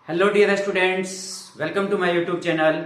Hello dear students, welcome to my YouTube channel.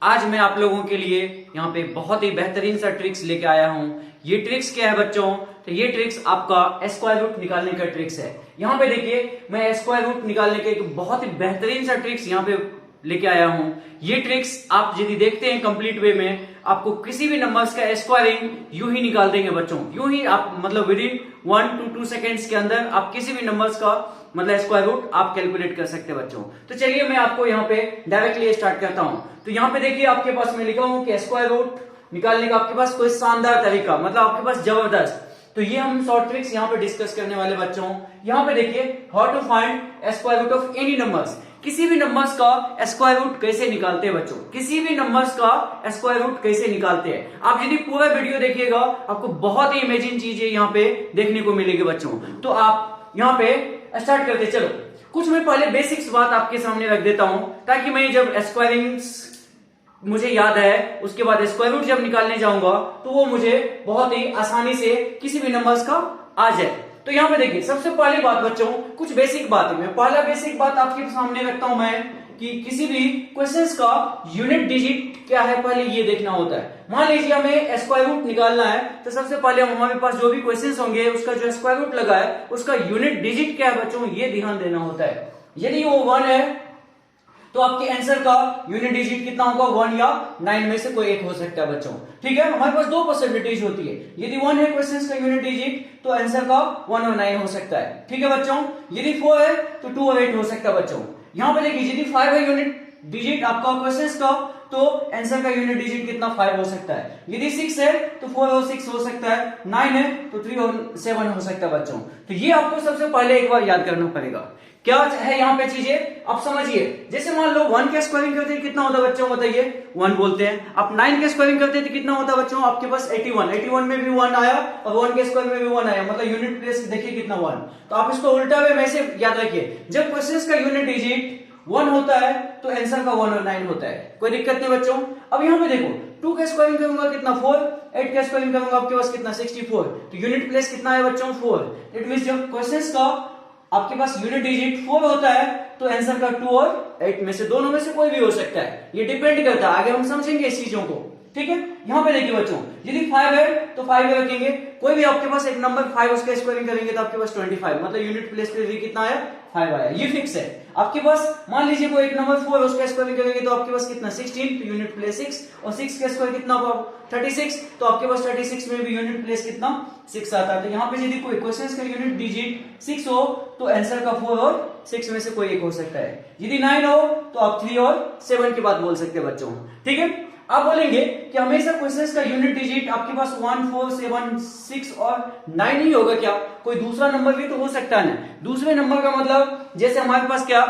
आज मैं आप लोगों के लिए यहाँ पे बहुत ही बेहतरीन सा ट्रिक्स लेके आया हूँ। ये ट्रिक्स क्या है बच्चों? तो ये ट्रिक्स आपका स्क्वायर रूट निकालने का ट्रिक्स है। यहाँ पे देखिए, मैं स्क्वायर रूट निकालने के एक बहुत ही बेहतरीन सा ट्रिक्स यहाँ पे लेके आया हूँ। ये ट्रिक्स आप यदि देखते हैं कंप्लीट वे में, आपको किसी भी नंबर्स का स्क्वायरिंग यूं ही निकाल देंगे बच्चों। यूं ही आप मतलब विद इन 1 to 2 सेकेंड्स के अंदर आप किसी भी नंबर्स का मतलब स्क्वायर रूट आप कैलकुलेट कर सकते हैं बच्चों। तो चलिए मैं आपको यहाँ पे डायरेक्टली स्टार्ट करता हूँ। तो यहाँ पे देखिए, आपके पास मैं लिखा हूँ कि स्क्वायर रूट निकालने का आपके पास कोई शानदार तरीका, मतलब आपके पास जबरदस्त। तो ये हम शॉर्ट ट्रिक्स यहाँ पे डिस्कस करने वाले बच्चों। यहाँ पे देखिए, how to find square root of any numbers. किसी भी नंबर्स का स्क्वायर रूट कैसे निकालते हैं बच्चों, किसी भी नंबर्स का स्क्वायर रूट कैसे निकालते हैं। आप यदि पूरा वीडियो देखिएगा, आपको बहुत ही इमेजिन चीजें यहाँ पे देखने को मिलेगी बच्चों। तो आप यहाँ पे स्टार्ट करते चलो। कुछ मैं पहले बेसिक्स बात आपके सामने रख देता हूं, ताकि मैं जब स्क्वायरिंग मुझे याद है, उसके बाद स्क्वायर रूट जब निकालने जाऊंगा तो वो मुझे बहुत ही आसानी से किसी भी नंबर्स का आ जाए। तो यहाँ पे देखिए, सबसे पहली बात बच्चों, कुछ बेसिक बात है। मैं पहला बेसिक बात आपके सामने रखता हूं मैं, कि किसी भी क्वेश्चंस का यूनिट डिजिट क्या है पहले ये देखना होता है। मान लीजिए हमें स्क्वायर रूट निकालना है, तो सबसे पहले हमारे पास जो भी क्वेश्चंस होंगे उसका जो स्क्वायर रूट लगा है उसका यूनिट डिजिट क्या है बच्चों, ये ध्यान देना होता है। यदि वो 1 है तो आपके आंसर का यूनिट डिजिट कितना होगा? 1 या 9 में से कोई एक हो सकता है बच्चों। ठीक है, हमारे पास 2 पॉसिबिलिटीज होती है। यदि 1 है क्वेश्चन का यूनिट डिजिट, तो आंसर का 1 और 9 हो सकता है। ठीक है बच्चों। यदि 4 है तो 2 और 8 हो सकता है बच्चों। यहाँ पे देखिए, यदि 5 है यूनिट डिजिट आपका क्वेश्चन का, तो आंसर का यूनिट डिजिट कितना? 5 हो सकता है। यदि 6 है तो 4 और 6 हो सकता है। 9 है तो 3 और 7 हो सकता है बच्चों। तो ये आपको सबसे पहले एक बार याद करना पड़ेगा। क्या है यहाँ पे चीजें आप समझिए। जैसे मान लो 1 के स्क्वायरिंग करते हैं कितना होता है बच्चों, बताइए? 1 बोलते हैं। आप 9 के स्क्वायरिंग करते हैं तो कितना होता है बच्चों? आपके पास 81 में भी 1 आया और 1 के स्क्वायर में भी 1 आया, मतलब यूनिट प्लेस देखिए कितना 1। तो आप इसको उल्टा वे में से याद रखिए, जब क्वेश्चन का यूनिट डिजिट 1 होता है तो आंसर का 1 और 9 होता है। कोई दिक्कत नहीं बच्चों। अब यहाँ पे देखो, 2 के स्क्वायरिंग करूंगा कितना? 4। 8 के स्क्वायरिंग करूंगा आपके पास कितना? 64। तो यूनिट प्लेस कितना है बच्चों? 4। इट मींस जब क्वेश्चन का आपके पास यूनिट डिजिट 4 होता है तो आंसर का 2 और 8 में से दोनों में से कोई भी हो सकता है। ये डिपेंड करता है, आगे हम समझेंगे इस चीजों को। ठीक है, यहाँ पे देखिए बच्चों, यदि 5 है तो 5 रखेंगे। कोई भी आपके पास एक नंबर 5 उसका स्क्वायरिंग करेंगे तो आपके पास 25, मतलब यूनिट प्लेस पे कितना आया? 5 आया। ये फिक्स है आपके पास। मान लीजिए कोई एक नंबर 4 उसका स्क्वायरिंग करेंगे तो आपके पास कितना? 16, तो यूनिट प्लेस 6, और 6 का स्क्वायर कितना होगा? 36, तो आपके पास 36 में भी यूनिट प्लेस कितना? 6 आता है। तो यहाँ पे यदि कोई क्वेश्चन का यूनिट डिजिट 6 हो तो आंसर का 4 और 6 में से कोई एक हो सकता है। यदि 9 हो तो आप 3 और 7 की बात बोल सकते हैं बच्चों। ठीक है, आप बोलेंगे कि हमेशा क्वेश्चंस का यूनिट डिजिट आपके पास 1, 4, 7, 6 और 9 ही होगा क्या? कोई दूसरा नंबर भी तो हो सकता है ना। दूसरे नंबर का मतलब जैसे हमारे पास क्या,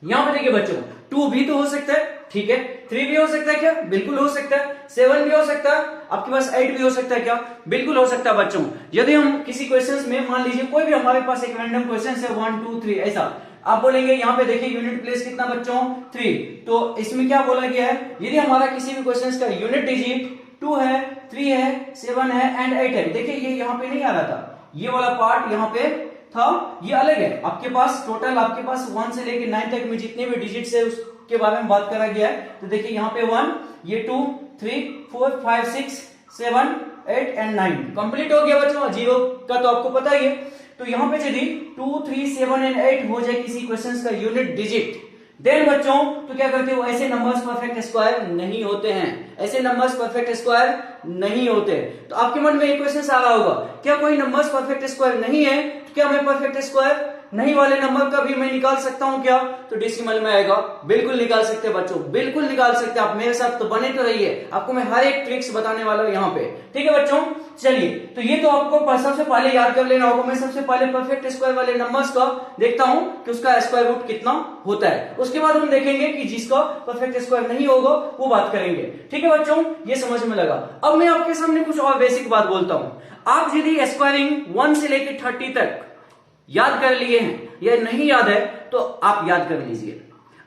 यहां पे देखिए बच्चों, 2 भी तो हो सकता है। ठीक है, 3 भी हो सकता है क्या? बिल्कुल हो सकता है। 7 भी हो सकता है, आपके पास 8 भी हो सकता है क्या? बिल्कुल हो सकता है बच्चों। यदि हम किसी क्वेश्चंस में मान लीजिए कोई भी हमारे पास एक रैंडम क्वेश्चन है 1, 2, 3 ऐसा, आप बोलेंगे यहाँ पे देखिए यूनिट प्लेस कितना बच्चों? 3। तो इसमें क्या बोला गया है, यदि हमारा किसी भी क्वेश्चन का यूनिट डिजिट 2 है, 3 है, 7 है एंड 8 है। देखिए ये यहाँ पे नहीं आ रहा था, ये वाला पार्ट यहाँ पे था, ये अलग है। आपके पास टोटल आपके पास 1 से लेके 9 तक में जितने भी डिजिट्स है उसके बारे में बात करा गया है। तो देखिए यहाँ पे 1, ये 2, 3, 4, 5, 6, 7, 8 एंड 9 कंप्लीट हो गया बच्चों। 0 का तो आपको पता ही है। तो यहाँ पे यदि 2, 3, 7 एंड 8 हो जाए किसी क्वेश्चन का यूनिट डिजिट, देन बच्चों तो क्या करते हो, ऐसे नंबर्स परफेक्ट स्क्वायर नहीं होते हैं। ऐसे नंबर्स परफेक्ट स्क्वायर नहीं होते। तो आपके मन में एक क्वेश्चन आ रहा होगा, क्या कोई नंबर्स परफेक्ट स्क्वायर नहीं है, तो क्या मैं परफेक्ट स्क्वायर नहीं वाले नंबर का भी मैं निकाल सकता हूं क्या? तो डेसिमल में आएगा। बिल्कुल निकाल सकते हैं बच्चों, बिल्कुल निकाल सकते हैं। आप मेरे साथ तो बने तो रहिए, आपको मैं हर एक ट्रिक्स बताने वाला हूं यहाँ पे। ठीक है बच्चों, चलिए। तो ये तो आपको सबसे पहले याद कर लेना होगा। मैं सबसे पहले परफेक्ट स्क्वायर वाले नंबर्स का देखता हूं कि उसका स्क्वायर रूट कितना होता है। उसके बाद हम देखेंगे कि जिसका परफेक्ट स्क्वायर नहीं होगा वो बात करेंगे। ठीक है बच्चों, ये समझ में लगा। अब मैं आपके सामने कुछ और बेसिक बात बोलता हूं। आप यदि स्क्वायरिंग 1 से लेकर 30 तक याद कर लिए हैं या नहीं याद है तो आप याद कर लीजिए।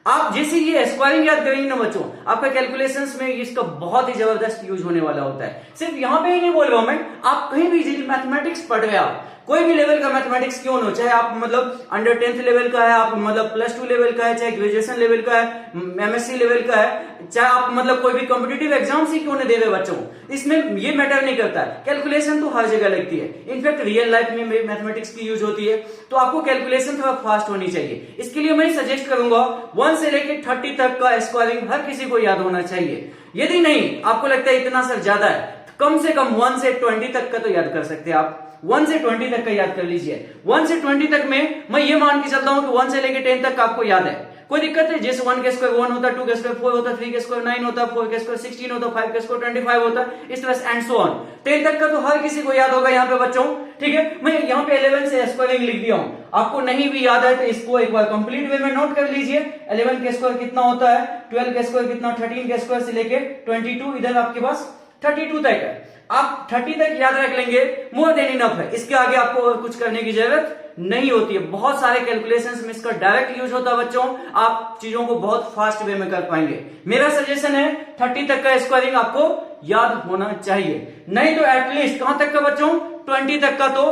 आप जैसे ये स्क्वायरिंग याद करेंगे ना बच्चों, आपका कैलकुलेशंस में इसका बहुत ही जबरदस्त यूज होने वाला होता है। सिर्फ यहां पे ही नहीं बोल रहा हूं मैं, आप कहीं भी यदि मैथमेटिक्स पढ़ रहे हैं कोई भी लेवल का मैथमेटिक्स क्यों ना हो, चाहे आप मतलब अंडर 10th लेवल का है, आप मतलब +2 लेवल का है, चाहे ग्रेजुएशन लेवल का है, MSc लेवल का है, चाहे आप मतलब कोई भी कॉम्पिटिटिव एग्जाम ही क्यों न दे रहे बच्चों, इसमें ये मैटर नहीं करता है। कैलकुलेशन तो हर जगह लगती है, इनफैक्ट रियल लाइफ में मैथमेटिक्स की यूज होती है, तो आपको कैलकुलेशन थोड़ा फास्ट होनी चाहिए। इसके लिए मैं सजेस्ट करूंगा 1 से लेकर 30 तक का स्क्वायरिंग हर किसी को याद होना चाहिए। यदि नहीं आपको लगता है इतना सर ज्यादा है, कम से कम 1 से 20 तक का तो याद कर सकते हैं आप। 1 से 20 तक का याद कर लीजिए। 1 से 20 तक में मैं ये मान के चलता हूं कि 1 से लेकर 10 तक का आपको याद है, कोई दिक्कत है। जैसे 1 के स्क्वायर 1 होता है, 2 के स्क्वायर 4 होता है, 3 के स्क्वायर 9 होता है, 4 के स्क्वायर 16 होता है, 5 के स्क्वायर 25 होता है, इस तरह से एंड सो ऑन। 10 तक का तो हर किसी को याद होगा यहाँ पे बच्चों, ठीक है। मैं यहाँ पे 11 से स्क्वायरिंग लिख दिया हूँ, आपको नहीं भी याद है तो इसको एक बार कंप्लीट वे में नोट कर लीजिए। 11 के स्क्वायर कितना होता है, 12 के स्क्वायर कितना, 13 के स्क्वायर से लेके 22, इधर आपके पास 32 तक है। आप 30 तक याद रख लेंगे, मोर देन इनफ है। इसके आगे आपको और कुछ करने की जरूरत नहीं होती है। बहुत सारे कैलकुलेशंस में इसका डायरेक्ट यूज होता है बच्चों, आप चीजों को बहुत फास्ट वे में कर पाएंगे। मेरा सजेशन है 30 तक का स्क्वायरिंग आपको याद होना चाहिए, नहीं तो एटलीस्ट कहां तक का बच्चों, 20 तक का तो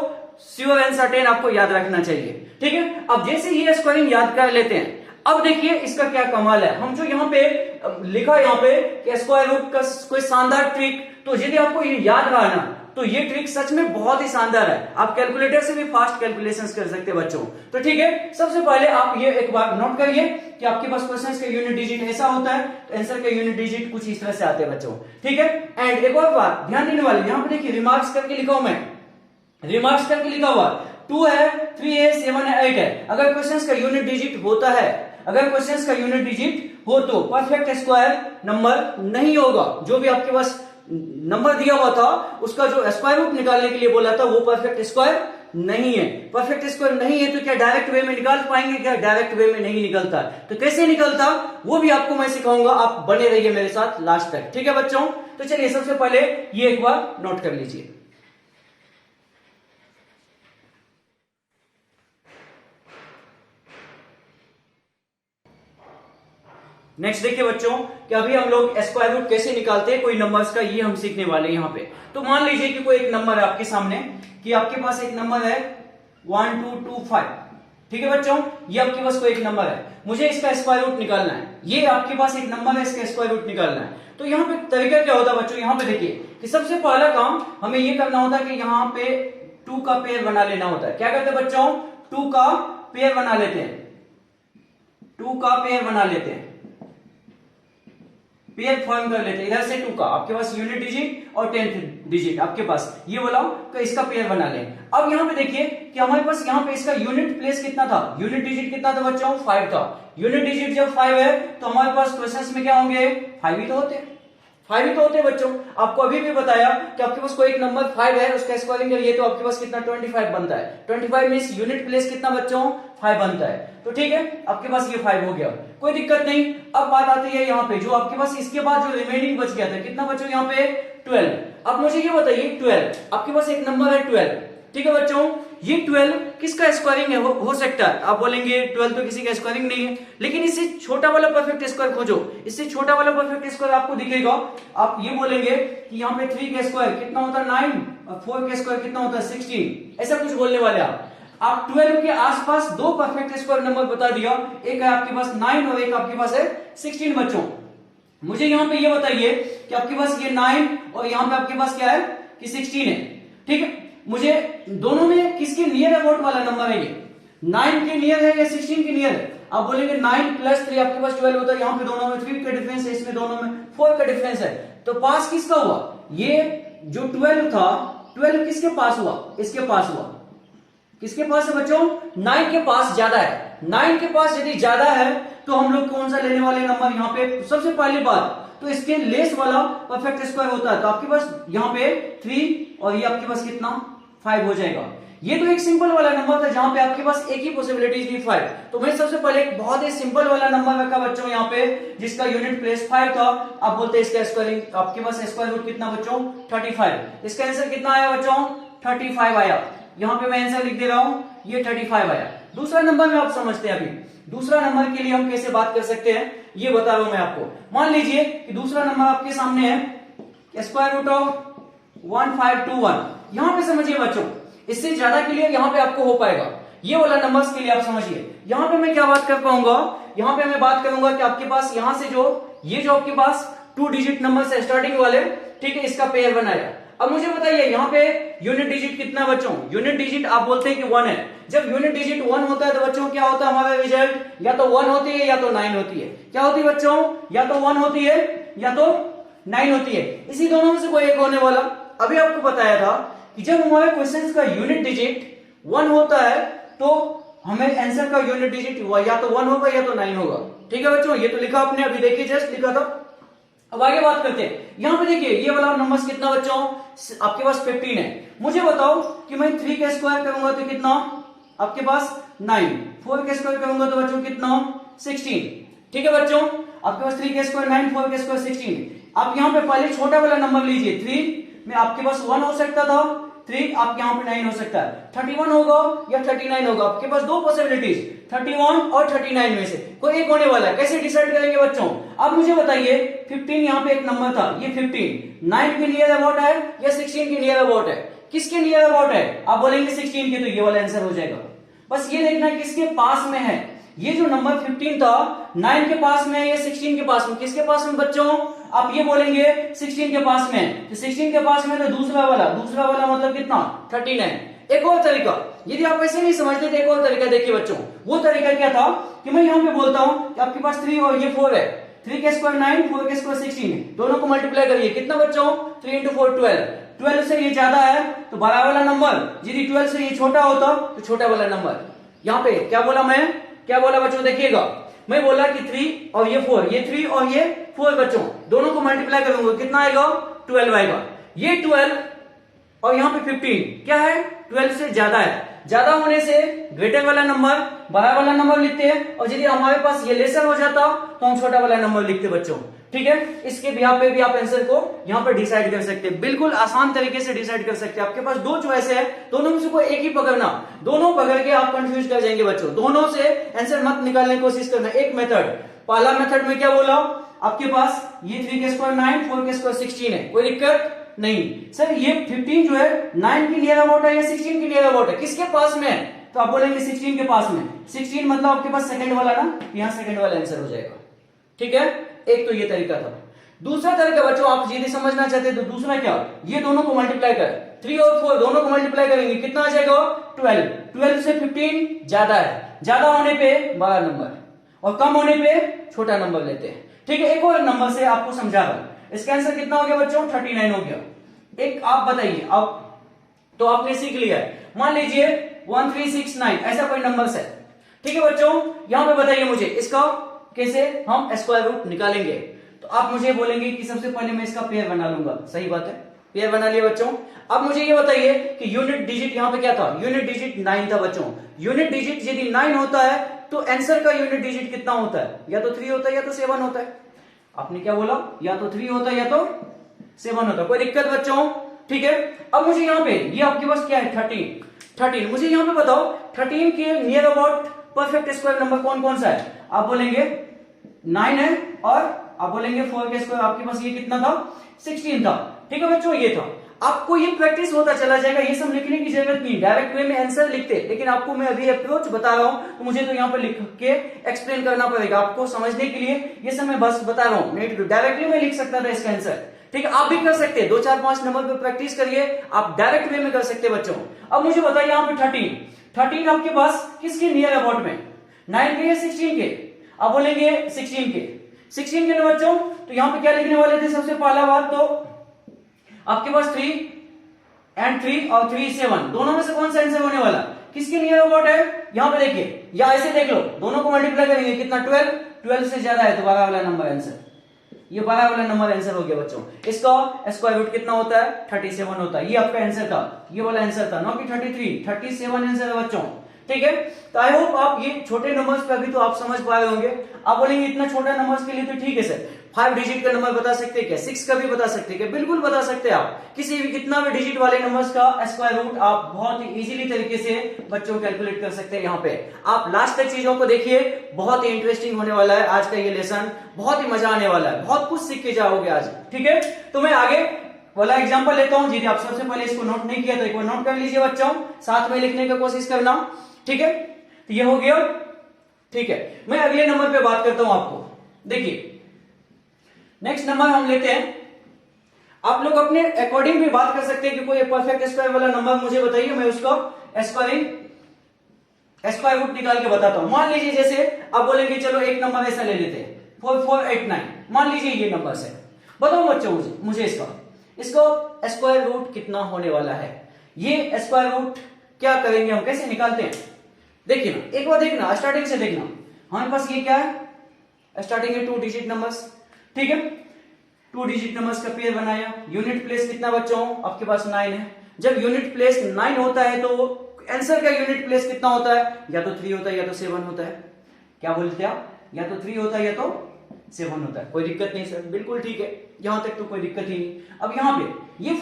श्योर एंड सर्टेन आपको याद रखना चाहिए, ठीक है। अब जैसे ये स्क्वायरिंग याद कर लेते हैं, अब देखिए इसका क्या कमाल है। हम जो यहाँ पे लिखा यहाँ पे स्क्वायर रूट का कोई शानदार ट्रिक, तो यदि आपको ये याद रहा ना तो ये ट्रिक सच में बहुत ही शानदार है। आप कैलकुलेटर से भी फास्ट कैलकुलेशंस कर सकते हैं बच्चों। तो ठीक है, सबसे पहले आप ये एक बार नोट करिए कि आपके पास क्वेश्चंस का यूनिट डिजिट ऐसा होता है, तो आंसर का यूनिट डिजिट कुछ इस तरह से आते हैं बच्चों, ठीक है। एंड एक और बात ध्यान देने वाली, यहाँ पे देखिए रिमार्क्स करके लिखा हूं मैं, रिमार्क्स करके लिखा हुआ 2 है, 3 है, 7 है, 8 है। अगर क्वेश्चंस का यूनिट डिजिट होता है, अगर क्वेश्चंस का यूनिट डिजिट हो तो परफेक्ट स्क्वायर नंबर नहीं होगा। जो भी आपके पास नंबर दिया हुआ था उसका जो स्क्वायर रूट निकालने के लिए बोला था वो परफेक्ट स्क्वायर नहीं है। परफेक्ट स्क्वायर नहीं है तो क्या डायरेक्ट वे में निकाल पाएंगे? क्या डायरेक्ट वे में नहीं निकलता। तो कैसे निकलता वो भी आपको मैं सिखाऊंगा, आप बने रहिए मेरे साथ लास्ट तक, ठीक है बच्चों। तो चलिए सबसे पहले ये एक बार नोट कर लीजिए। नेक्स्ट देखिए बच्चों कि अभी हम लोग स्क्वायर रूट कैसे निकालते हैं कोई नंबर्स का, ये हम सीखने वाले हैं यहाँ पे। तो मान लीजिए कि कोई एक नंबर है आपके सामने, कि आपके पास एक नंबर है 1225, ठीक है बच्चों। ये आपके पास कोई एक नंबर है, मुझे इसका स्क्वायर रूट निकालना है। ये आपके पास एक नंबर है, इसका स्क्वायर रूट निकालना है। तो यहाँ पे तरीका क्या होता है बच्चों, यहाँ पे देखिए कि सबसे पहला काम हमें ये करना होता है कि यहाँ पे 2 का पेयर बना लेना होता है। क्या करते हैं बच्चों, 2 का पेयर बना लेते हैं, 2 का पेयर बना लेते हैं, पेयर फॉर्म कर लेते हैं। इधर से 2 का आपके पास यूनिट डिजिट और 10th डिजिट आपके पास ये बोला तो इसका पेयर बना लें। अब यहाँ पे देखिए कि हमारे पास यहाँ पे इसका यूनिट प्लेस कितना था, यूनिट डिजिट कितना था बच्चों, 5 था। यूनिट डिजिट जब 5 है तो हमारे पास क्वेश्चंस में क्या होंगे, 5 ही तो होते, 5 ही तो होते बच्चों। आपको अभी भी बताया कि आपके पास कोई एक नंबर 5 है, उसका स्क्वायरिंग करिए तो आपके पास कितना 25 बनता है। 25 मींस यूनिट प्लेस कितना बच्चों, 5 बनता है। तो ठीक है, आपके पास ये 5 हो गया, कोई दिक्कत नहीं। अब बात आती है यहाँ पे जो आपके पास इसके बाद जो रिमेनिंग बच गया था, कितना बच्चों यहाँ पे 12। अब मुझे ये बताइए 12, आपके पास एक नंबर है 12, ठीक है बच्चों। ये 12 किसका स्क्वायरिंग है, हो सकता है आप बोलेंगे 12 तो किसी का स्क्वायरिंग नहीं है, लेकिन इससे छोटा वाला परफेक्ट स्क्वायर खोजो, इससे छोटा वाला परफेक्ट स्क्वायर आपको दिखेगा। आप ये बोलेंगे कि यहाँ पे 3 का स्क्वायर कितना होता है 9 और 4 का स्क्वायर कितना होता है 16, ऐसा कुछ बोलने वाले आप 12 के आसपास 2 परफेक्ट स्क्वायर नंबर बता दिया, एक है आपके पास 9 और एक आपके पास है 16 बच्चों। मुझे यहाँ पे ये बताइए कि आपके पास ये 9 और यहाँ पे आपके पास क्या है कि 16 है, ठीक है। मुझे दोनों में किसके नियर अबाउट वाला नंबर है, ये 9 के नियर है या 16 के नियर है। आप बोलेंगे 9 + 3 आपके पास 12 होता है, यहाँ पे दोनों में 3 का डिफरेंस है, इसमें दोनों में 4 का डिफरेंस है। तो पास किसका हुआ, ये जो 12 था 12 किसके पास हुआ, इसके पास हुआ। किसके पास है बच्चों, 9 के पास ज्यादा है। 9 के पास यदि ज्यादा है तो हम लोग कौन सा लेने वाले नंबर यहाँ पे, सबसे पहली बात तो इसके लेस वाला परफेक्ट स्क्वायर होता है। तो आपके पास यहाँ पे 3 और ये आपके पास कितना 5 हो जाएगा। ये तो एक सिंपल वाला नंबर था जहां पे आपके पास एक ही पॉसिबिलिटी थी 5। तो मैं सबसे पहले एक बहुत ही सिंपल वाला नंबर रखा बच्चों यहाँ पे जिसका यूनिट प्लेस 5 था। आप बोलते हैं इसका स्क्वायरिंग, आपके पास स्क्वायर रूट कितना बच्चों 35। इसका आंसर कितना आया बच्चों 35 आया। यहाँ पे मैं आंसर लिख दे रहा हूं, ये 35 आया। दूसरा नंबर में आप समझते हैं, अभी दूसरा नंबर के लिए हम कैसे बात कर सकते हैं ये बता रहा हूं मैं आपको। मान लीजिए कि दूसरा नंबर आपके सामने है स्क्वायर रूट ऑफ 1521। यहां पे समझिए बच्चों इससे ज्यादा क्लियर यहाँ पे आपको हो पाएगा। ये वाला नंबर्स के लिए आप समझिए। यहाँ पे मैं क्या बात कर पाऊंगा, यहाँ पे मैं बात करूंगा कि आपके पास यहाँ से ये जो आपके पास 2 डिजिट नंबर है स्टार्टिंग वाले, ठीक है, इसका पेयर बनाया। अब मुझे बताइए यहाँ पे यूनिट डिजिट कितना बच्चों, यूनिट डिजिट आप बोलते हैं कि 1 है। जब यूनिट डिजिट 1 होता है तो बच्चों क्या होता है हमारा रिजल्ट, या तो 1 होती है या तो 9 होती है। क्या होती है बच्चों, या तो 1 होती है या तो 9 होती है। इसी दोनों में से कोई एक होने वाला। अभी आपको बताया था कि जब हमारे क्वेश्चन का यूनिट डिजिट 1 होता है तो हमें आंसर का यूनिट डिजिट या तो 1 होगा या तो 9 होगा। ठीक है बच्चों, ये तो लिखा आपने, अभी देखिए जस्ट लिखा था। अब आगे बात करते हैं। यहां पे देखिए ये वाला नंबर्स कितना बच्चों, आपके पास 15 है। मुझे बताओ कि मैं 3 का स्क्वायर करूंगा तो कितना, आपके पास 9। 4 का स्क्वायर करूंगा तो बच्चों कितना, 16। ठीक है बच्चों, आपके पास 3 का स्क्वायर 9, 4 का स्क्वायर 16। आप यहाँ पे पहले छोटा वाला नंबर लीजिए। 3 में आपके पास 1 हो सकता था, 3 आपके यहाँ पे 9 हो सकता है। 31 होगा या 39 होगा, आपके पास दो पॉसिबिलिटीज, 31 और 39 में से कोई एक होने वाला है। कैसे डिसाइड करेंगे बच्चों, अब मुझे बताइए 15 यहाँ पे एक नंबर था, ये 15 9 के नियर अबाउट है या 16 के नियर अबाउट है? किसके नियर अबाउट है? आप बोलेंगे 16 के, तो ये वाला आंसर हो जाएगा। बस ये देखना किसके पास में है। ये जो नंबर 15 था 9 के पास में या 16 के पास में, किसके पास में बच्चों? आप ये बोलेंगे 16 के पास में, तो 16 के पास में तो दूसरा वाला मतलब कितना, 39। एक और तरीका, यदि आप ऐसे नहीं समझते तो एक और तरीका देखिए बच्चों। वो तरीका क्या था कि मैं यहाँ पे बोलता हूं कि आपके पास 3 और ये 4 है। 3 का स्क्वायर 9, 4 का स्क्वायर 16, दोनों को मल्टीप्लाई करिए, कितना बच्चों, 3 इंटू 4 12। 12 से ये ज्यादा है तो बड़ा वाला नंबर, यदि 12 से ये छोटा होता तो छोटा वाला नंबर। यहाँ पे क्या बोला मैं, क्या बोला बच्चों, देखिएगा मैं बोला कि 3 और ये 4, ये 3 और ये 4 बच्चों दोनों को मल्टीप्लाई करूंगा, कितना आएगा, 12 आएगा। ये 12 और यहाँ पे 15 क्या है, 12 से ज्यादा है। ज्यादा होने से ग्रेटर वाला नंबर, बड़ा वाला नंबर लिखते हैं, और यदि हमारे पास ये लेसर हो जाता तो हम छोटा वाला नंबर लिखते बच्चों। ठीक है, इसके बिहाफ पे भी आप आंसर को यहाँ पर डिसाइड कर सकते हैं, बिल्कुल आसान तरीके से डिसाइड कर सकते हैं। आपके पास दो चॉइस है, दोनों में से कोई एक ही पकड़ना, दोनों पकड़ के आप कंफ्यूज कर जाएंगे बच्चों। दोनों से आंसर मत निकालने की कोशिश करना। एक मेथड, पहला मेथड में क्या बोला, आपके पास ये 3 का स्क्वायर 9, 4 का स्क्वायर 16 है, कोई दिक्कत नहीं। सर ये 15 जो है 9 की नियर अबाउट है या 16 की नियर अबाउट है, किसके पास में है? तो आप बोलेंगे 16 के पास में। 16 मतलब आपके पास सेकंड वाला ना, यहाँ सेकंड वाला आंसर हो जाएगा। ठीक है, एक तो ये तरीका था। दूसरा तरीका बच्चों, आप यदि समझना चाहते हैं तो दूसरा क्या, ये दोनों को मल्टीप्लाई कर, 3 और 4 दोनों को मल्टीप्लाई करेंगे, कितना आ जाएगा, 12। 12 से 15 ज्यादा है, ज्यादा होने पे बड़ा नंबर और कम होने पे छोटा नंबर लेते हैं। ठीक है, एक और नंबर से आपको समझा रहा हूं। इसका आंसर कितना हो गया बच्चों, 39 हो गया। एक आप बताइए, आप तो आपने सीख लिया है, मान लीजिए 1369 ऐसा कोई नंबर है। ठीक है बच्चों, यहां पे बताइए मुझे इसका कैसे हम स्क्वायर रूट निकालेंगे। तो आप मुझे बोलेंगे कि सबसे पहले मैं इसका पेयर बना लूंगा, सही बात है, पेयर बना लिया बच्चों। अब मुझे ये बताइए कि यूनिट डिजिट यहाँ पे क्या था, यूनिट डिजिट 9 था बच्चों। यूनिट डिजिट यदि 9 होता है तो आंसर का यूनिट डिजिट कितना होता है, या तो 3 होता है या तो 7 होता है। आपने क्या बोला, या तो 3 होता है या तो 7 होता है, कोई दिक्कत बच्चों। ठीक है, अब मुझे यहाँ पे ये आपके पास क्या है, 13। मुझे यहाँ पे बताओ 13 के near about perfect square number कौन कौन सा है? आप बोलेंगे 9 है, और आप बोलेंगे 4 के स्क्वायर आपके पास ये कितना था, 16 था। ठीक है बच्चों, ये था। आपको ये प्रैक्टिस होता चला जाएगा, ये सब लिखने की जरूरत नहीं, डायरेक्ट वे में आंसर लिखते, लेकिन आपको मैं अभी अप्रोच बता रहा हूं तो मुझे तो यहाँ पर लिख के एक्सप्लेन करना पड़ेगा आपको समझने के लिए। ये सब मैं बस बता रहा हूँ, नहीं डायरेक्टली मैं लिख सकता था इसका आंसर। ठीक है, आप भी कर सकते हैं, 2 4 5 नंबर पे प्रैक्टिस करिए, आप डायरेक्ट वे में कर सकते हैं बच्चों। अब मुझे बताइए यहाँ पे 13 आपके पास किसके नियर अबाउट में, 9 के या 16 के? आप बोलेंगे 16 के। 16 के ना बच्चों, तो यहाँ पे क्या लिखने वाले थे, सबसे पहला बात तो आपके पास 3 and 3 और 3 7 दोनों में से कौन सा आंसर होने वाला, किसके नियर अबाउट है? यहाँ पे देखिए, या ऐसे देख लो, दोनों को मल्टीप्लाई करेंगे, कितना, 12 से ज्यादा है तो 12 वाला नंबर आंसर, ये 12 वाला नंबर आंसर हो गया बच्चों। इसका स्क्वायर रूट कितना होता है, 37 होता है। ये आपका आंसर था, ये वाला आंसर था, ना कि 33, 37 आंसर है बच्चों। ठीक है, तो आई होप आप ये छोटे नंबर्स पे अभी तो आप समझ पाए होंगे। आप बोलेंगे इतना छोटा नंबर्स के लिए तो ठीक है सर, 5 डिजिट का नंबर बता सकते हैं क्या, 6 का भी बता सकते हैं क्या? बिल्कुल बता सकते हैं आप, किसी भी कितना भी डिजिट वाले नंबर्स का स्क्वायर रूट आप बहुत ही इजीली तरीके से बच्चों कैलकुलेट कर सकते हैं। यहाँ पे आप लास्ट तक चीजों को देखिए, बहुत ही इंटरेस्टिंग होने वाला है आज का ये लेसन, बहुत ही मजा आने वाला है, बहुत कुछ सीख के जाओगे आज। ठीक है, तो मैं आगे वाला एग्जांपल लेता हूं। यदि आप सबसे पहले इसको नोट नहीं किया तो एक बार नोट कर लीजिए बच्चों, साथ में लिखने की कोशिश करना, ठीक है। तो ये हो गया, ठीक है। मैं अगले नंबर पे बात करता हूं आपको। देखिए नेक्स्ट नंबर हम लेते हैं, आप लोग अपने अकॉर्डिंग भी बात कर सकते हैं कि कोई परफेक्ट स्क्वायर वाला नंबर मुझे बताइए, मैं उसको स्क्वायर रूट निकाल के बताता हूं। मान लीजिए जैसे आप बोलेंगे चलो एक नंबर ऐसा ले लेते हैं 4489, मान लीजिए ये नंबर है। बताओ बच्चों मुझे इसको स्क्वायर रूट कितना होने वाला है। ये स्क्वायर रूट क्या करेंगे हम, कैसे निकालते हैं, देखिए ना, एक बार देखना, स्टार्टिंग से देखना। हमारे पास ये क्या है, स्टार्टिंग है 2 डिजिट नंबर्स, ठीक है। 2 डिजिट नंबर्स का पेयर बनाया। यूनिट प्लेस कितना बच्चों, आपके पास 9 है। जब यूनिट प्लेस 9 होता है तो आंसर का यूनिट प्लेस कितना होता है, या तो 3 होता है या तो 7 होता है। क्या बोलते हैं आप, या तो 3 होता है या तो 7 होता है। कोई दिक्कत नहीं सर, बिल्कुल ठीक है, यहां तक तो कोई दिक्कत ही नहीं। अब यहां पे ये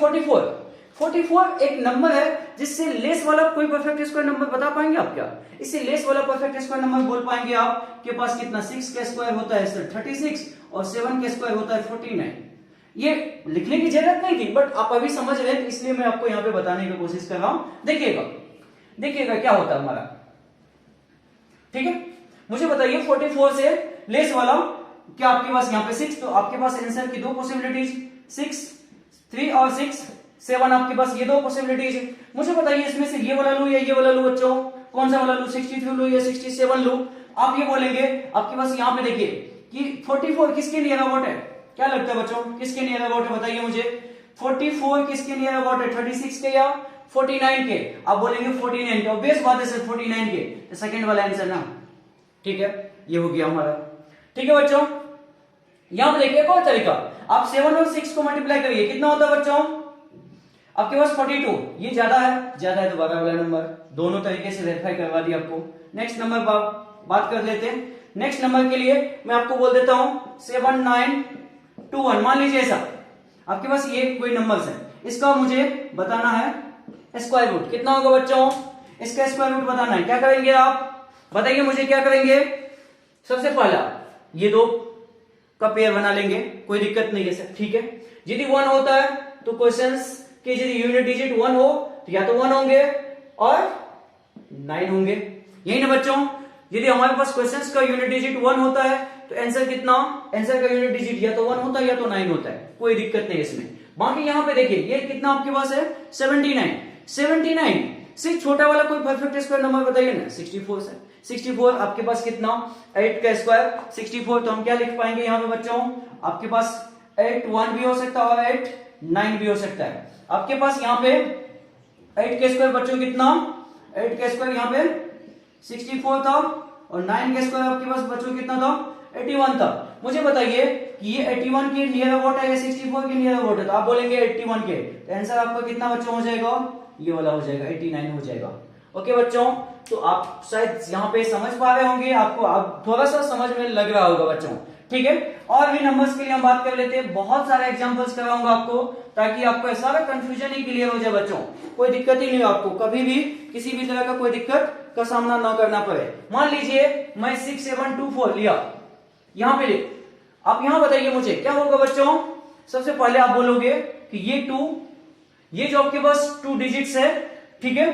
44 एक नंबर है जिससे लेस वाला कोई परफेक्ट स्क्वायर नंबर बता पाएंगे आप क्या, इससे लेस वाला परफेक्ट स्क्वायर नंबर बोल पाएंगे आप के पास कितना, 6 का स्क्वायर होता है सर 36 और 7 का स्क्वायर होता है 49। ये लिखने की जरूरत नहीं थी, बट आप अभी समझ रहे हैं इसलिए मैं आपको यहां पे बताने की कोशिश कर रहा हूं। देखिएगा क्या होता है हमारा, ठीक है। मुझे बताइए 44 से लेस वाला क्या आपके पास यहाँ पे 6, तो आपके पास आंसर की 2 पॉसिबिलिटीज, 6 3 और 6 7, आपके पास ये 2 पॉसिबिलिटीज है। मुझे बताइए इसमें से ये वाला लूं या ये वाला लूं बच्चों, कौन सा वाला लूं, 63 लूं या 67 लूं। आप ये बोलेंगे, आपके पास यहाँ पे देखिए कि 44 किसके नियर अबाउट है, क्या लगता है बच्चों किसके नियर अबाउट है, बताइए मुझे 44 किसके नियर अबाउट है, 36 के या 49 के। आप बोलेंगे 49 के, ऑब्वियस बात है सर 49 के, तो सेकंड वाला आंसर ना, ठीक है। ये हो गया हमारा, ठीक है बच्चों। यहां पर देखिए एक और तरीका, आप 7 और 6 को मल्टीप्लाई करिए, कितना होता है बच्चों, आपके पास 42। ये ज्यादा है तो बड़ा वाला नंबर, दोनों तरीके से वेरीफाई करवा दिया आपको। नेक्स्ट नंबर बात कर लेते हैं। नेक्स्ट नंबर के लिए मैं आपको बोल देता हूं 7921। मान लीजिए ऐसा आपके पास ये कोई नंबर्स है, इसका मुझे बताना है स्क्वायर रूट कितना होगा बच्चों, इसका स्क्वायर रूट बताना है। क्या करेंगे आप बताइए मुझे, क्या करेंगे, सबसे पहला ये 2 का पेयर बना लेंगे, कोई दिक्कत नहीं है सर, ठीक है। यदि 1 होता है तो क्वेश्चंस के यदि यूनिट डिजिट 1 हो तो या तो 1 होंगे और 9 होंगे, यही ना बच्चों। यदि हमारे पास क्वेश्चंस का यूनिट डिजिट 1 होता है तो आंसर कितना, आंसर का यूनिट डिजिट या तो 1 होता है या तो 9 होता है, कोई दिक्कत नहीं इसमें। बाकी यहां पे देखिए ये कितना आपके पास है 79 से छोटा वाला कोई परफेक्ट स्क्वायर नंबर बताइए ना, 64 से 64 आपके पास कितना, 8 का स्क्वायर 64, तो हम क्या लिख पाएंगे यहाँ पे बच्चों, आपके पास 8 1 भी हो सकता है और 8 9 भी हो सकता है। आपके पास यहाँ पे 8 का स्क्वायर बच्चों कितना, 8 का स्क्वायर यहाँ पे 64 था और 9 का स्क्वायर आपके पास बच्चों कितना था, 81 था। मुझे बताइए कि ये 81 के नियर अबाउट है या 64 के नियर अबाउट है, तो आप बोलेंगे 81 के, तो आंसर आपका कितना बच्चों हो जाएगा, ये वाला हो जाएगा 89 हो जाएगा। ओके बच्चों, तो आप शायद यहाँ पे समझ पा रहे होंगे, आपको अब थोड़ा सा समझ में लग रहा होगा बच्चों, ठीक है। और भी नंबर्स के लिए हम बात कर लेते हैं, बहुत सारे एग्जांपल्स कराऊंगा आपको ताकि आपको सारा कंफ्यूजन ही क्लियर हो जाए बच्चों, कोई दिक्कत ही नहीं, आपको कभी भी किसी भी तरह का कोई दिक्कत का सामना ना करना पड़े। मान लीजिए मैं 6724 लिया, यहाँ पे आप यहाँ बताइए मुझे क्या होगा बच्चों। सबसे पहले आप बोलोगे कि ये 2, ये जो आपके पास 2 डिजिट्स है, ठीक है,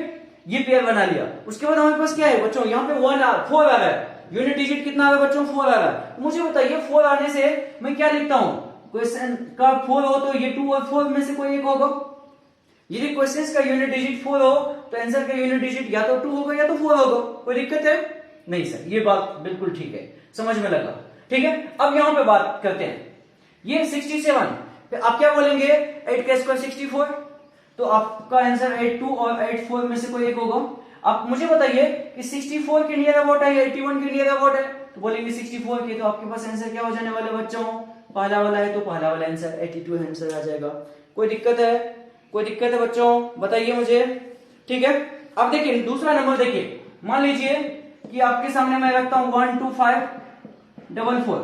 ये पेयर बना लिया। उसके बाद हमारे पास क्या है बच्चों, यहाँ पे 4 आ रहा है, यूनिट डिजिट कितना आ रहा है बच्चों, 4 आ रहा है। मुझे बताइए 4 आने से मैं क्या लिखता हूं, क्वेश्चन का 4 हो तो ये 2 और 4 में से कोई एक होगा। यदि क्वेश्चन का यूनिट डिजिट 4 हो तो आंसर का यूनिट डिजिट या तो 2 होगा या तो 4 होगा, कोई दिक्कत है नहीं सर, ये बात बिल्कुल ठीक है, समझ में लगा, ठीक है। अब यहां पे बात करते हैं, ये 67, आप क्या बोलेंगे 8 का स्क्वायर 64, तो आपका आंसर 82 और 84 में से कोई एक होगा। आप मुझे बताइए कि 64 के नियर अबाउट है या 81 के नियर अबाउट है, तो बोलेंगे 64 के, तो आपके पास आंसर क्या हो जाने वाले बच्चों, पहला वाला है तो पहला वाला आंसर 82 आंसर आ जाएगा। कोई दिक्कत है, कोई दिक्कत है बच्चों, बताइए मुझे, ठीक है। अब देखिए दूसरा नंबर देखिए, मान लीजिए कि आपके सामने मैं रखता हूं 12544,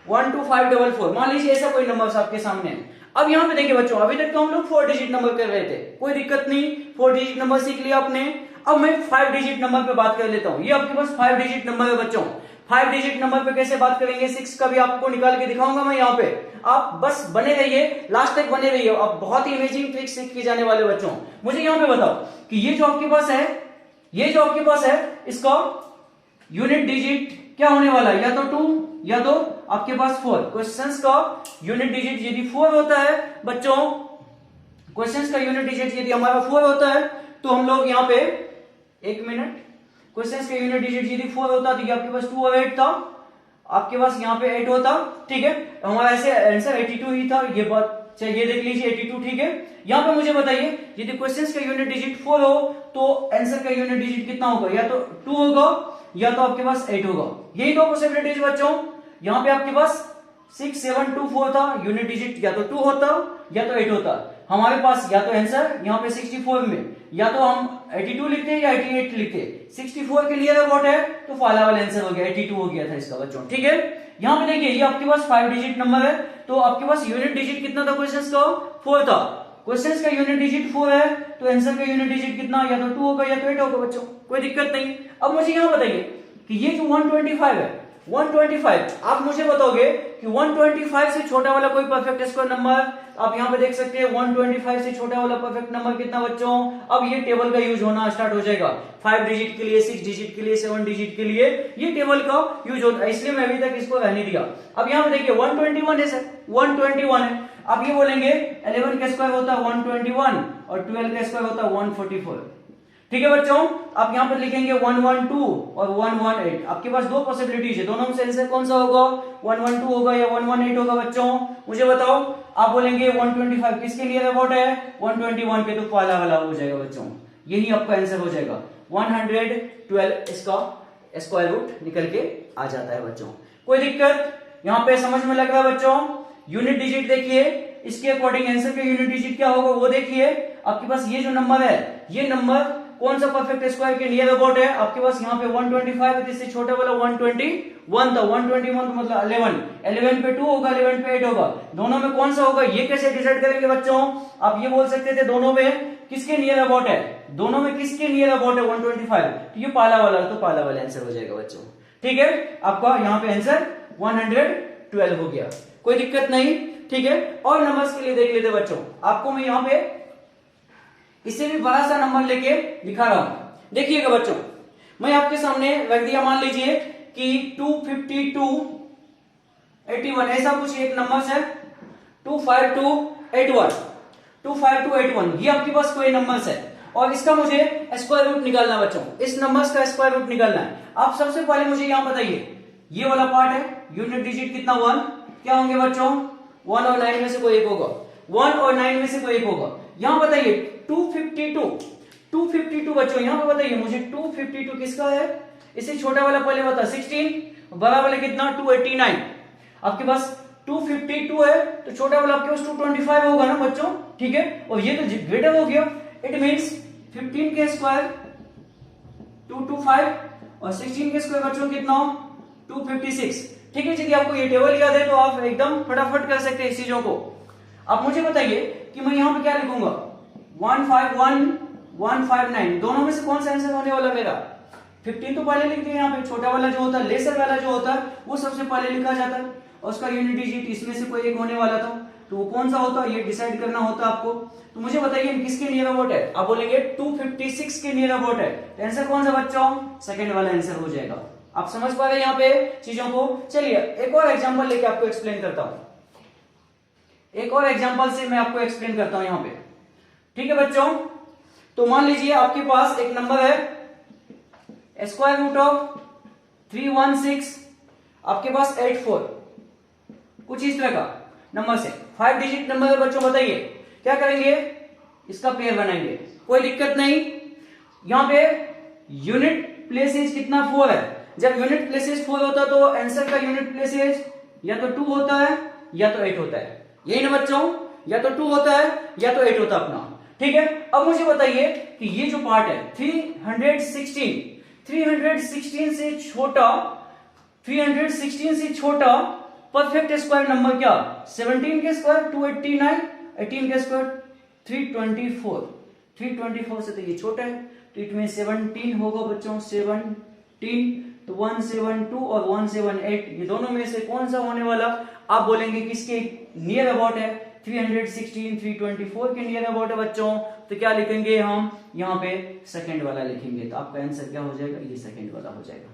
12544, मान लीजिए ऐसा कोई नंबर आपके सामने है। अब यहां पे देखिए बच्चों, अभी तक तो हम लोग 4 डिजिट नंबर कर रहे थे, कोई दिक्कत नहीं, 4 डिजिट नंबर सीख लिया आपने। अब मैं 5 डिजिट नंबर पे बात कर लेता हूं, ये आपके पास 5 डिजिट नंबर है बच्चों। 5 डिजिट नंबर पे कैसे बात करेंगे, 6 का भी आपको निकाल के दिखाऊंगा मैं यहाँ पे। आप बस बने रहिए, लास्ट तक बने रहिए, आप बहुत ही अमेजिंग ट्रिक सीख के जाने वाले बच्चों। मुझे यहाँ पे बताओ कि ये जो आपके पास है, ये जो आपके पास है, इसका यूनिट डिजिट क्या होने वाला है, या तो 2 या तो आपके पास 4। क्वेश्चंस का यूनिट डिजिट यदि 4 होता है बच्चों, क्वेश्चंस का यूनिट डिजिट यदि हमारा 4 होता है तो हम लोग यहाँ पे, एक मिनट, क्वेश्चंस का यूनिट डिजिट यदि 4 होता तो ये आपके पास 2 और 8 था, आपके पास यहाँ पे 8 होता, ठीक है। हमारा ऐसे आंसर 82 ही था, ये बात ये देख लीजिए 82, ठीक है। यहाँ पे मुझे बताइए यदि क्वेश्चंस का यूनिट डिजिट 4 हो तो आंसर का यूनिट डिजिट कितना होगा, या तो 2 होगा या तो आपके पास 8 होगा। यही दो पॉसिबिलिटीज बच्चों। यहाँ पे आपके पास 6 7 2 4 था, यूनिट डिजिट या तो 2 होता या तो 8 होता। हमारे पास या तो आंसर यहाँ पे 64 में या तो हम 82 लिखते या 88 लिखते। 64 के नियर अबाउट है तो फाला वाला आंसर हो गया, 82 हो गया था इसका बच्चों, ठीक है। यहाँ पे देखिए ये आपके पास 5 डिजिट नंबर है, तो आपके पास यूनिट डिजिट कितना था क्वेश्चंस का, 4 था। क्वेश्चंस का यूनिट डिजिट 4 है तो आंसर का यूनिट डिजिट कितना, या तो 2 होगा या तो 8 होगा बच्चों, कोई दिक्कत नहीं। अब मुझे यहाँ बताइए कि ये जो 125 है, 125, आप मुझे बताओगे कि 125 से छोटा वाला कोई परफेक्ट स्क्वायर नंबर, आप यहाँ पे देख सकते हैं 125 से छोटा वाला परफेक्ट नंबर कितना बच्चों। अब ये टेबल का यूज होना स्टार्ट हो जाएगा, 5 डिजिट के लिए, 6 डिजिट के लिए, 7 डिजिट के लिए ये टेबल का यूज होता है, इसलिए मैं अभी तक इसको रहने दिया। अब यहाँ पे देखिए 121 है सर, 121 है। आप ये बोलेंगे 11 का स्क्वायर होता है 121 और 12 का स्क्वायर होता है 144, ठीक है बच्चों। आप यहां पर लिखेंगे 112 और 118। आपके पास दो पॉसिबिलिटीज है, दोनों में से आंसर कौन सा होगा, 112 होगा या 118 होगा बच्चों, मुझे बताओ। आप बोलेंगे 125 किसके नियर अबाउट है, 121 के, तो फाला वाला हो जाएगा बच्चों, यही आपका आंसर हो जाएगा। 112 इसका स्क्वायर रूट निकल के आ जाता है बच्चों, कोई दिक्कत यहाँ पे समझ में लग रहा है बच्चों। यूनिट डिजिट देखिए, इसके अकॉर्डिंग आंसर का यूनिट डिजिट क्या होगा वो देखिए। आपके पास ये जो नंबर है, ये नंबर कौन सा परफेक्ट स्क्वायर के नियर अबाउट है, आपके पास यहाँ पे 125 है, इससे छोटा वाला 121 था, 121 मतलब 11 पे 2 होगा, 11 पे 8 होगा, दोनों में कौन सा होगा, ये कैसे डिसाइड करेंगे बच्चों। आप ये बोल सकते थे दोनों में किसके नियर अबाउट है, दोनों में किसके नियर अबाउट है 125, तो ये पाला वाला, तो पाला वाला आंसर हो जाएगा बच्चों, ठीक है। आपका यहाँ पे आंसर 112 हो गया, कोई दिक्कत नहीं, ठीक है। और नंबर्स के लिए देख लेते बच्चों, आपको मैं यहाँ पे इससे भी बड़ा सा नंबर लेके दिखा रहा हूं, देखिएगा बच्चों। मैं आपके सामने रख दिया, मान लीजिए कि 252 81 ऐसा कुछ एक नंबर है, 25281 25281, ये आपके पास कोई नंबर्स है और इसका मुझे स्क्वायर रूट निकालना बच्चों, इस नंबर्स का स्क्वायर रूट निकालना है। आप सबसे पहले मुझे यहां बताइए, ये वाला पार्ट है, यूनिट डिजिट कितना 1, क्या होंगे बच्चों, 1 और 9 में से कोई एक होगा, 1 और 9 में से कोई एक होगा। यहां बताइए 252 बच्चों, यहां पे बताइए मुझे 252 किसका है, इससे छोटा वाला पहले बता 16, बड़ा वाला कितना 289। आपके पास 252 है तो छोटा वाला आपके पास 225 होगा ना बच्चों, ठीक है। और ये तो ग्रेटर हो गया, इट मींस 15 के स्क्वायर 225 और 16 के स्क्वायर बच्चों कितना 256, ठीक है। यदि आपको ये टेबल याद है तो आप एकदम फटाफट कर सकते हैं इस चीजों को। आप मुझे बताइए कि मैं यहां पे क्या लिखूंगा, 151 159, दोनों में से कौन सा आंसर होने वाला मेरा, 15 तो पहले लिख दिया, यहाँ पे छोटा वाला जो होता है, लेसर वाला जो होता है वो सबसे पहले लिखा जाता है और उसका यूनिट डिजिट इसमें से कोई एक होने वाला था, तो वो कौन सा होता है ये डिसाइड करना होता है आपको। तो मुझे बताइए किसके नियर अबाउट है, आप बोलेंगे 256 के नियर अबाउट है, तो आंसर कौन सा बच्चों, सेकंड वाला आंसर हो जाएगा। आप समझ पा रहे हैं यहाँ पे चीजों को। चलिए एक और एग्जाम्पल लेके आपको एक्सप्लेन करता हूं, एक और एग्जाम्पल से मैं आपको एक्सप्लेन करता हूं यहाँ पे, ठीक है बच्चों। तो मान लीजिए आपके पास एक नंबर है स्क्वायर रूट ऑफ 316, आपके पास 84, कुछ इस तरह का नंबर से 5 डिजिट नंबर है बच्चों। बताइए क्या करेंगे, इसका पेयर बनाएंगे, कोई दिक्कत नहीं। यहां पे यूनिट प्लेसेज कितना 4 है, जब यूनिट प्लेसेज 4 होता है तो आंसर का यूनिट प्लेसेज या तो 2 होता है या तो 8 होता है, यही ना बच्चों, या तो 2 होता है या तो 8 होता है अपना, ठीक है। अब मुझे बताइए कि ये जो पार्ट है 316 से छोटा, 316 से छोटा परफेक्ट स्क्वायर नंबर क्या, 17 के स्क्वायर 289, 18 के स्क्वायर 324, 324 से तो ये छोटा है, तो इट में 17 होगा बच्चों, 17। तो 172 और 178 ये दोनों में से कौन सा होने वाला, आप बोलेंगे किसके नियर अबाउट है, 316 324 के नियर अबाउट है बच्चों। तो क्या लिखेंगे हम यहाँ पे सेकंड वाला लिखेंगे, तो आपका आंसर क्या हो जाएगा, ये सेकंड वाला हो जाएगा।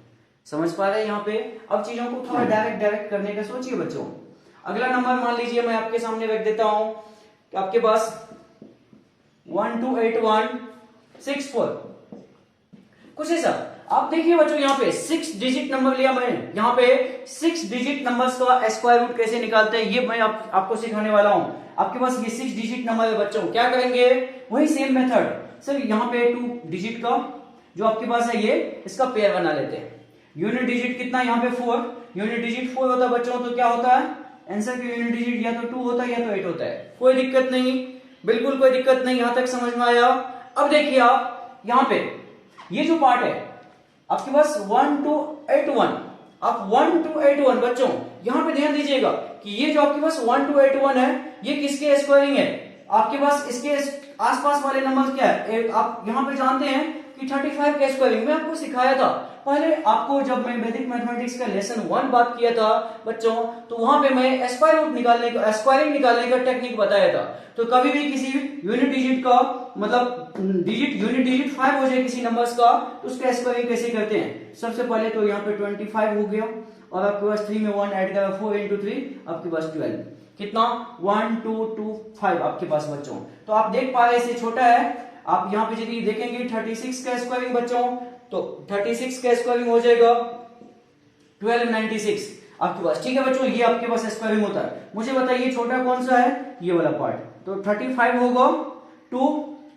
समझ पा रहे हैं यहाँ पे। अब चीजों को थोड़ा डायरेक्ट करने का सोचिए बच्चों। अगला नंबर मान लीजिए मैं आपके सामने रख देता हूं कि आपके पास 128164 कुछ ऐसा। आप देखिए बच्चों यहाँ पे 6 डिजिट नंबर लिया मैंने, यहाँ पे 6 डिजिट नंबर्स का स्क्वायर रूट कैसे निकालते हैं ये मैं आपको सिखाने वाला हूं। आपके पास ये 6 डिजिट नंबर है बच्चों, क्या करेंगे, वही सेम मेथड, सिर्फ यहाँ पे 2 डिजिट का जो आपके पास है ये इसका पेयर बना लेते हैं। यूनिट डिजिट कितना, यहाँ पे 4, यूनिट डिजिट 4 होता है बच्चों, तो क्या होता है आंसर की यूनिट डिजिट या तो 2 होता है या तो 8 होता है। कोई दिक्कत नहीं, बिल्कुल कोई दिक्कत नहीं, यहां तक समझ में आया। अब देखिए आप यहाँ पे ये जो पार्ट है आपके पास 1281, आप 1281 बच्चों यहां पे ध्यान दीजिएगा कि ये जो आपके पास 1281 है ये किसके स्क्वायरिंग है, आपके पास इसके आसपास वाले नंबर क्या है, आप यहां पे जानते हैं कि 35 के स्क्वायरिंग में आपको सिखाया था पहले, आपको जब मैं वैदिक मैथमेटिक्स का लेसन 1 बात किया था बच्चों, तो वहां पे मैं स्क्वायरिंग निकालने का टेक्निक बताया था। तो कभी भी किसी यूनिट डिजिट का मतलब यूनिट डिजिट 5 हो जाए किसी नंबर्स का, तो उसका स्क्वायरिंग कैसे करते हैं, सबसे पहले तो यहाँ पे 25 हो गया और आपके पास 3 में 1 ऐड करा, 4 into 3 आपके पास 12, कितना 1 2 2 5 आपके पास बच्चों। तो आप देख पा रहे इससे छोटा है, आप यहाँ पे यदि देखेंगे 36 का स्क्वायरिंग बच्चों, तो 36 का स्क्वायरिंग हो जाएगा 1296 आपके पास, ठीक है बच्चों, ये आपके पास स्क्वायरिंग होता है। मुझे बताइए छोटा कौन सा है, ये वाला पार्ट, तो 35 होगा 2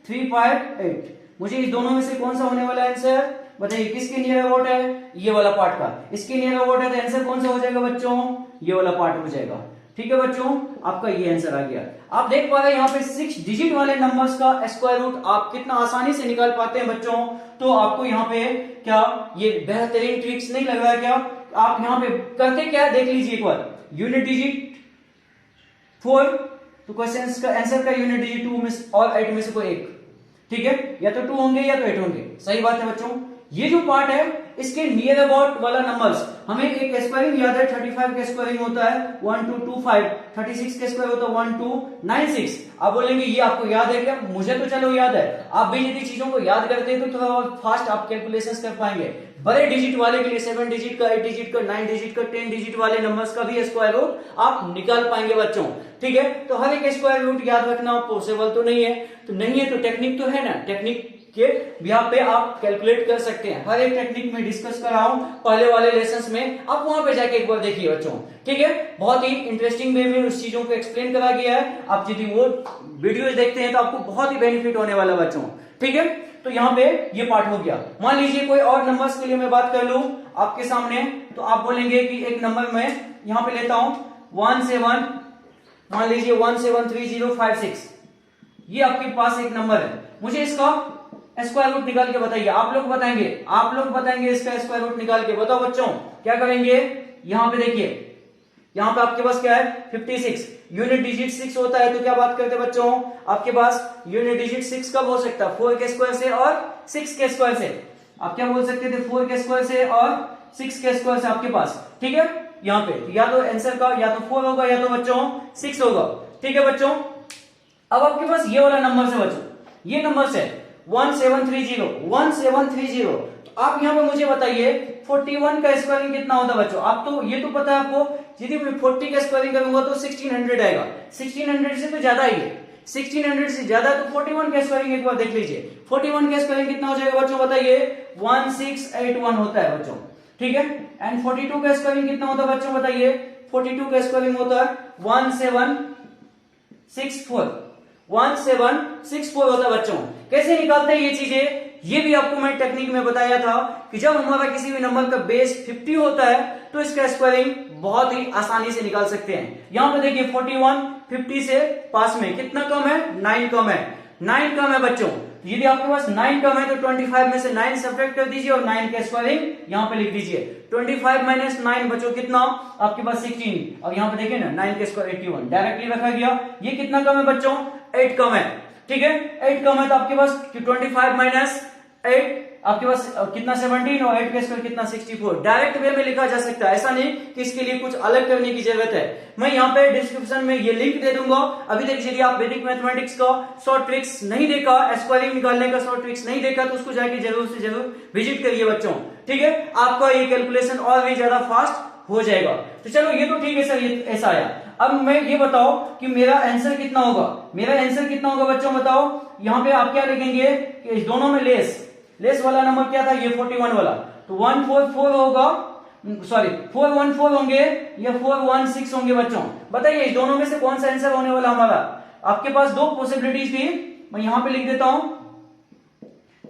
3 5 8, मुझे इस दोनों में से कौन सा होने वाला आंसर बताइए, किसके नियर अबाउट है, ये वाला पार्ट का, इसके नियर अबाउट है, तो आंसर कौन सा हो जाएगा बच्चों, ये वाला पार्ट हो जाएगा। ठीक है बच्चों, आपका ये आंसर आ गया। आप देख पा रहे हैं यहाँ पे 6 डिजिट वाले नंबर्स का स्क्वायर रूट आप कितना आसानी से निकाल पाते हैं बच्चों। तो आपको यहाँ पे क्या ये बेहतरीन ट्रिक्स नहीं लग रहा है क्या, आप यहाँ पे करते क्या देख लीजिए एक बार, यूनिट डिजिट 4, तो क्वेश्चन का आंसर का यूनिट डिजिट 2 में और 8 में से कोई एक, ठीक है, या तो 2 होंगे या तो 8 होंगे, सही बात है बच्चों। ये जो पार्ट है इसके नियर अबाउट वाला नंबर्स, हमें एक स्क्वायरिंग याद है, 35 का स्क्वायरिंग होता है 1225, 36 का स्क्वायर होता है 1296। आप बोलेंगे ये आपको याद है क्या, मुझे तो चलो याद है, आप भी यदि चीजों को याद करते हैं तो थोड़ा फास्ट आप कैलकुलेशंस कर पाएंगे। बड़े डिजिट वाले के लिए 7 डिजिट का, 8 डिजिट का, 9 डिजिट का, 10 डिजिट वाले नंबर्स का भी स्क्वायर रूट आप निकाल पाएंगे बच्चों, ठीक है। तो हर एक स्क्वायर रूट याद रखना पॉसिबल तो नहीं है, तो टेक्निक तो है ना, टेक्निक के बिहाफ पे आप कैलकुलेट कर सकते हैं। हर एक टेक्निक में डिस्कस कर रहा हूं पहले वाले लेसन्स में, आप वहां पे जाके एक बार देखिए बच्चों, ठीक है। बहुत ही इंटरेस्टिंग वे में उस चीजों को एक्सप्लेन करा गया है, आप यदि वो वीडियोस देखते हैं तो आपको बहुत ही बेनिफिट होने वाला बच्चों, ठीक है। तो यहाँ पे ये पार्ट हो गया। मान लीजिए कोई और नंबर्स के लिए मैं बात कर लूं आपके सामने, तो आप बोलेंगे कि एक नंबर मैं यहाँ पे लेता हूं 17, मान लीजिए 173056, ये आपके पास एक नंबर है, मुझे इसका स्क्वायर रूट निकाल के बताइए। आप लोग बताएंगे इसका स्क्वायर रूट निकाल के, बताओ बच्चों क्या करेंगे। यहां पे देखिए, यहां पे आपके पास क्या है 56, यूनिट डिजिट 6 होता है, तो क्या बात करते हैं बच्चों, आपके पास यूनिट डिजिट 6 कब हो सकता है, 4 के स्क्वायर से और 6 के स्क्वायर से। आप क्या बोल सकते थे, 4 के स्क्वायर से और 6 के स्क्वायर से आपके पास, ठीक है। यहाँ पे या तो आंसर का या तो 4 होगा या तो बच्चों 6 होगा, ठीक है बच्चों। अब आपके पास ये वाला नंबर से बच्चों, ये नंबर से 1730, तो आप यहां पे मुझे बताइए 41 का स्क्वायरिंग कितना होता है बच्चों। आप तो ये तो पता है आपको, यदि मैं 40 का स्क्वायरिंग करूंगा तो 1600 आएगा, 1600 से तो ज्यादा ही है, 1600 से ज्यादा, तो 41 का स्क्वायरिंग एक बार देख लीजिए, 41 का स्क्वायरिंग कितना हो जाएगा बच्चों बताइए, 1681 होता है बच्चों, ठीक है। एंड 42 का स्क्वायरिंग कितना होता है बच्चों बताइए, 42 का स्क्वायरिंग होता है 1764 होता है बच्चों। कैसे निकालते हैं ये चीजें, ये भी आपको मैं टेक्निक में बताया था कि जब हमारा किसी भी नंबर का बेस 50 होता है तो इसका स्क्वायरिंग बहुत ही आसानी से निकाल सकते हैं। यहां पे देखिए 41 50 से पास में कितना कम है, 9 कम है, 9 कम है बच्चों। यदि आपके पास 9 कम है तो 25 में से 9 सब्ट्रैक्ट कर दीजिए और 9 का स्क्वायरिंग यहां पे लिख दीजिए। 25 माइनस 9 बच्चों कितना, आपके पास 16, और यहां पे देखिए ना 9 का स्क्वायर 81 डायरेक्टली रखा गया। ये कितना कम है बच्चों, 8 कम है, ठीक है, 8 कम है, तो आपके पास 25 माइनस 8 आपके पास कितना 17 और 8 का स्क्वायर कितना 64। डायरेक्ट वे में लिखा जा सकता है, ऐसा नहीं कि इसके लिए कुछ अलग करने की जरूरत है। मैं यहाँ पे डिस्क्रिप्शन में ये लिंक दे दूंगा। अभी तक यदि आप वैदिक मैथमेटिक्स का शॉर्ट ट्रिक्स नहीं देखा, स्क्वायरिंग निकालने का शॉर्ट ट्रिक्स नहीं देखा, तो उसको जाके जरूर से जरूर विजिट करिए बच्चों, ठीक है। आपका ये कैलकुलेशन और भी ज्यादा फास्ट हो जाएगा। तो चलो ये तो ठीक है सर, ये ऐसा आया। अब मैं ये बताओ कि मेरा आंसर कितना होगा। मेरा आंसर कितना होगा बच्चों बताओ। यहाँ पे आप क्या लिखेंगे कि इस दोनों में लेस वाला नंबर क्या था, ये 41 वाला, तो 144 होगा, सॉरी 414 होंगे या 416 होंगे बच्चों। बताइए इस दोनों में से कौन सा आंसर होने वाला हमारा। आपके पास दो पॉसिबिलिटीज थी, मैं यहां पे लिख देता हूं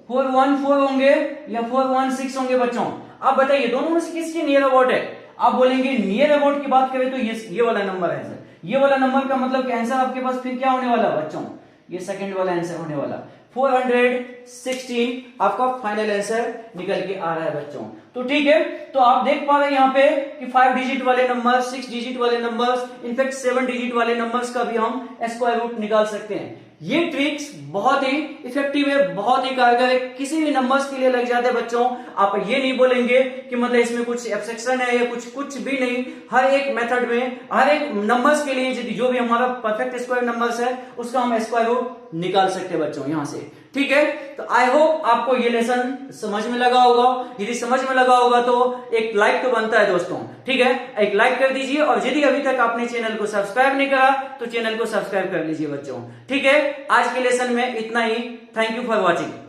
414 होंगे या 416 होंगे बच्चों। आप बताइए दोनों में से किसकी नियर अबाउट है। आप बोलेंगे नियर अबाउट की बात करें तो ये वाला नंबर है सर। ये वाला नंबर का मतलब कि आंसर आपके पास फिर क्या होने वाला बच्चों, ये सेकंड वाला आंसर होने वाला। 416 आपका फाइनल आंसर निकल के आ रहा है बच्चों। तो ठीक है, तो आप देख पा रहे हैं यहाँ पे कि 5 डिजिट वाले नंबर, 6 डिजिट वाले नंबर्स, इनफैक्ट 7 डिजिट वाले नंबर्स का भी हम स्क्वायर रूट निकाल सकते हैं। ये ट्रिक्स बहुत ही इफेक्टिव है, बहुत ही कारगर है, किसी भी नंबर्स के लिए लग जाते हैं बच्चों। आप ये नहीं बोलेंगे कि मतलब इसमें कुछ एब्स्ट्रैक्शन है या कुछ भी नहीं। हर एक मेथड में, हर एक नंबर्स के लिए जो भी हमारा परफेक्ट स्क्वायर नंबर्स है उसका हम स्क्वायर रूट निकाल सकते हैं बच्चों यहां से, ठीक है। तो आई होप आपको ये लेसन समझ में लगा होगा। यदि समझ में लगा होगा तो एक लाइक तो बनता है दोस्तों, ठीक है, एक लाइक कर दीजिए। और यदि अभी तक आपने चैनल को सब्सक्राइब नहीं करा तो चैनल को सब्सक्राइब कर लीजिए बच्चों, ठीक है। आज के लेसन में इतना ही। Thank you for watching.